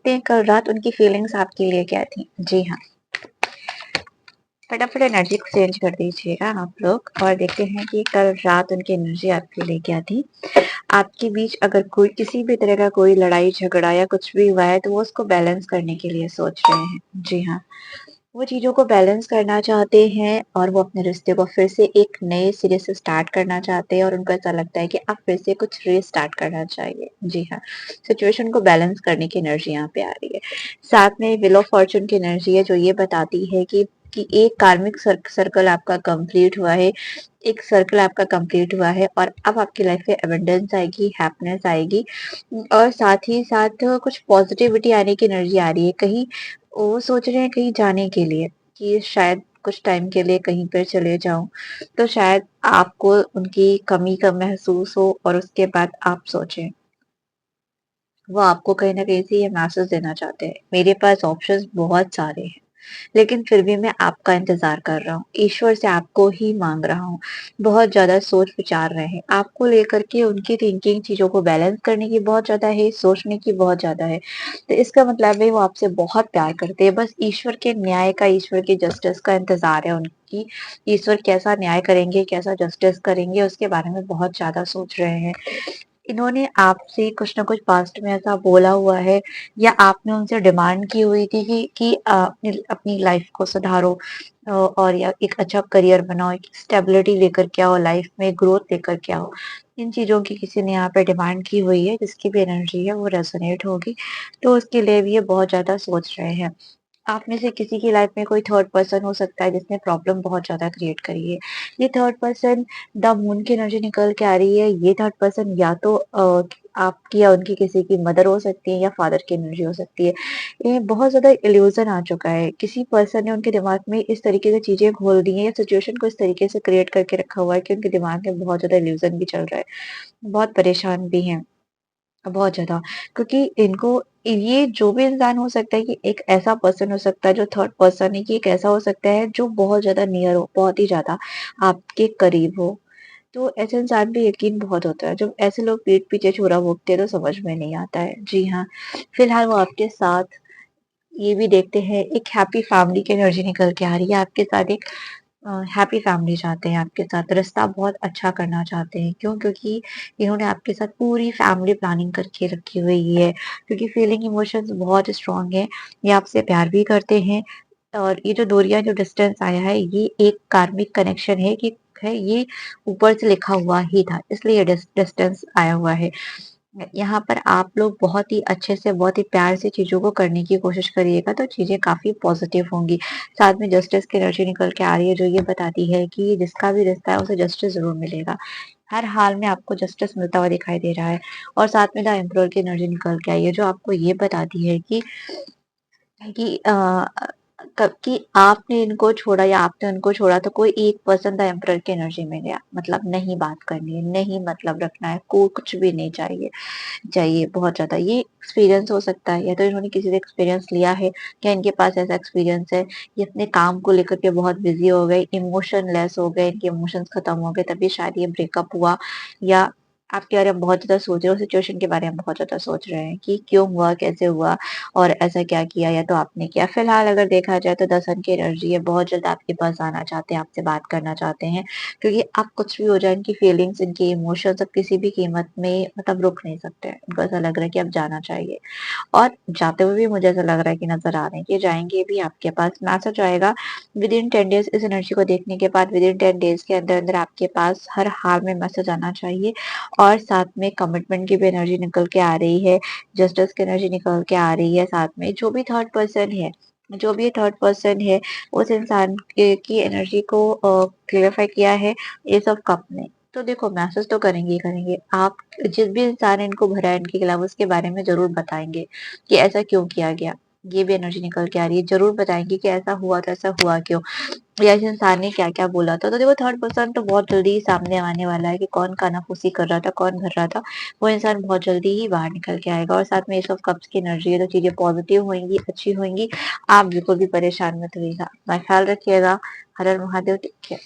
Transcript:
देखते हैं कल रात उनकी फीलिंग्स आपके लिए क्या थी। जी हाँ, फटाफट एनर्जी को चेंज कर दीजिएगा आप लोग और देखते हैं कि कल रात उनकी एनर्जी आपके लिए क्या थी। आपके बीच अगर कोई किसी भी तरह का कोई लड़ाई झगड़ा या कुछ भी हुआ है तो वो उसको बैलेंस करने के लिए सोच रहे हैं। जी हाँ, वो चीज़ों को बैलेंस करना चाहते हैं और वो अपने रिश्ते को फिर से एक नए सिरे से स्टार्ट करना चाहते हैं और उनको ऐसा लगता है कि अब फिर से कुछ रीस्टार्ट करना चाहिए। जी हाँ, सिचुएशन को बैलेंस करने की एनर्जी यहाँ पे आ रही है। साथ में व्हील ऑफ फॉर्च्यून की एनर्जी है जो ये बताती है कि एक कार्मिक सर्कल आपका कंप्लीट हुआ है, एक सर्कल आपका कंप्लीट हुआ है और अब आपकी लाइफ में एबंडेंस आएगी, हैप्पीनेस आएगी और साथ ही साथ कुछ पॉजिटिविटी आने की एनर्जी आ रही है। कहीं वो सोच रहे हैं कहीं जाने के लिए कि शायद कुछ टाइम के लिए कहीं पर चले जाऊं, तो शायद आपको उनकी कमी का महसूस हो और उसके बाद आप सोचें। वो आपको कहीं न कहीं से ये मैसेज देना चाहते हैं, मेरे पास ऑप्शंस बहुत सारे हैं, लेकिन फिर भी मैं आपका इंतज़ार कर रहा हूँ, ईश्वर से आपको ही माँग रहा हूँ। बहुत ज़्यादा सोच-विचार रहे हैं, आपको लेकर के उनकी थिंकिंग चीज़ों को बैलेंस करने की बहुत ज़्यादा है, सोचने की बहुत ज़्यादा है। तो इसका मतलब है वो आपसे बहुत प्यार करते हैं, बस ईश्वर के न्याय का, ईश्वर की जस्टिस का इंतज़ार है उनकी। ईश्वर कैसा न्याय करेंगे, कैसा जस्टिस करेंगे, उसके बारे में बहुत ज़्यादा सोच रहे हैं। इन्होंने आपसे कुछ न कुछ पास्ट में ऐसा बोला हुआ है या आपने उनसे डिमांड की हुई थी कि अपनी अपनी लाइफ को सुधारो और या एक अच्छा करियर बनाओ, एक स्टेबिलिटी लेकर के आओ लाइफ में, ग्रोथ लेकर के आओ। इन चीज़ों की किसी ने यहाँ पे डिमांड की हुई है, जिसकी भी एनर्जी है वो रेज़ोनेट होगी, तो उसके लिए भी ये बहुत ज़्यादा सोच रहे हैं। आप में से किसी की लाइफ में कोई थर्ड पर्सन हो सकता है जिसने प्रॉब्लम बहुत ज़्यादा क्रिएट करी है। ये थर्ड पर्सन द मून की एनर्जी निकल के आ रही है। ये थर्ड पर्सन या तो आपकी या उनकी किसी की मदर हो सकती है या फादर की एनर्जी हो सकती है। ये बहुत ज़्यादा इल्यूज़न आ चुका है। किसी पर्सन ने उनके दिमाग में इस तरीके से चीज़ें घोल दी हैं या सिचुएशन को इस तरीके से क्रिएट करके रखा हुआ है कि उनके दिमाग में बहुत ज़्यादा इल्यूज़न भी चल रहा है। बहुत परेशान भी हैं। बहुत ज़्यादा, क्योंकि इनको ये जो भी इंसान हो सकता है कि एक ऐसा पर्सन हो सकता है जो थर्ड पर्सन है कि एक ऐसा हो सकता है जो बहुत ज़्यादा नियर हो, बहुत ही ज़्यादा आपके करीब हो। तो ऐसे इंसान पे यकीन बहुत होता है। जब ऐसे लोग पीठ पीछे छुरा भोंकते हैं तो समझ में नहीं आता है। जी हाँ, फिलहाल वो आपके साथ ये भी देखते हैं एक हैप्पी फैमिली की एनर्जी निकल के आ रही है आपके साथ एक हैप्पी फैमिली चाहते हैं आपके साथ, रिश्ता बहुत अच्छा करना चाहते हैं। क्यों? क्योंकि इन्होंने आपके साथ पूरी फैमिली प्लानिंग करके रखी हुई है, क्योंकि फीलिंग इमोशंस बहुत स्ट्रॉन्ग है। ये आपसे प्यार भी करते हैं और ये जो दूरियाँ जो डिस्टेंस आया है, ये एक कार्मिक कनेक्शन है कि है ये ऊपर से लिखा हुआ ही था, इसलिए ये डिस्टेंस आया हुआ है। यहाँ पर आप लोग बहुत ही अच्छे से, बहुत ही प्यार से चीज़ों को करने की कोशिश करिएगा, तो चीज़ें काफ़ी पॉज़िटिव होंगी। साथ में जस्टिस की एनर्जी निकल के आ रही है, जो ये बताती है कि जिसका भी रिश्ता है, उसे जस्टिस ज़रूर मिलेगा। हर हाल में आपको जस्टिस मिलता हुआ दिखाई दे रहा है और साथ में द एम्परर की एनर्जी निकल के आई है, जो आपको ये बताती है कि कब कि आपने इनको छोड़ा या आपने उनको छोड़ा तो कोई एक पर्सन द एम्परर की एनर्जी में गया। मतलब नहीं बात करनी है, नहीं मतलब रखना है, को कुछ भी नहीं चाहिए। चाहिए बहुत ज़्यादा। ये एक्सपीरियंस हो सकता है या तो इन्होंने किसी से एक्सपीरियंस लिया है या इनके पास ऐसा एक्सपीरियंस है, ये अपने काम को लेकर के बहुत बिज़ी हो गए, इमोशनलेस हो गए, इनके इमोशंस खत्म हो गए तभी शायद ये ब्रेकअप हुआ या आपके बारे में बहुत ज़्यादा सोच रहे हो, सिचुएशन के बारे में बहुत ज़्यादा सोच रहे हैं कि क्यों हुआ, कैसे हुआ और ऐसा क्या किया या तो आपने किया। फिलहाल अगर देखा जाए तो 10 अंक की एनर्जी है, बहुत जल्द आपके पास आना चाहते हैं, आपसे बात करना चाहते हैं क्योंकि अब कुछ भी हो जाए इनकी फीलिंग्स, इनकी इमोशंस अब किसी भी कीमत में मतलब रुक नहीं सकते हैं। उनको ऐसा लग रहा है कि अब जाना चाहिए और जाते हुए भी मुझे ऐसा लग रहा है कि नज़र आ रहे हैं कि जाएँगे भी आपके पास। मैसेज आएगा विदिन 10 डेज़ इस एनर्जी को देखने के बाद विदिन 10 डेज़ के अंदर-अंदर आपके पास हर हाल में मैसेज आना चाहिए और साथ में कमिटमेंट की भी एनर्जी निकल के आ रही है, जस्टिस की एनर्जी निकल के आ रही है, साथ में जो भी थर्ड पर्सन है, उस इंसान के की एनर्जी को क्लेरिफ़ाई किया है एस ऑफ कप ने। तो देखो मैसेज तो करेंगे ही करेंगे। आप जिस भी इंसान ने इनको भरा है इनके खिलाफ उसके बारे में ज़रूर बताएँगे कि ऐसा क्यों किया गया। ये भी एनर्जी निकल के आ रही है। ज़रूर बताएँगे कि ऐसा हुआ तो ऐसा हुआ क्यों? या इस इंसान ने क्या-क्या बोला था। तो देखो थर्ड पर्सन तो बहुत जल्दी ही सामने आने वाला है कि कौन कानाफूसी कर रहा था, कौन कर रहा था। वो इंसान बहुत जल्दी ही बाहर निकल के आएगा और साथ में एस ऑफ कप्स की एनर्जी है तो चीज़ें पॉज़िटिव होंगी, अच्छी होंगी। आप बिल्कुल भी परेशान मत होइएगा। अपना ख़्याल रखिएगा। हर हर महादेव। Take care.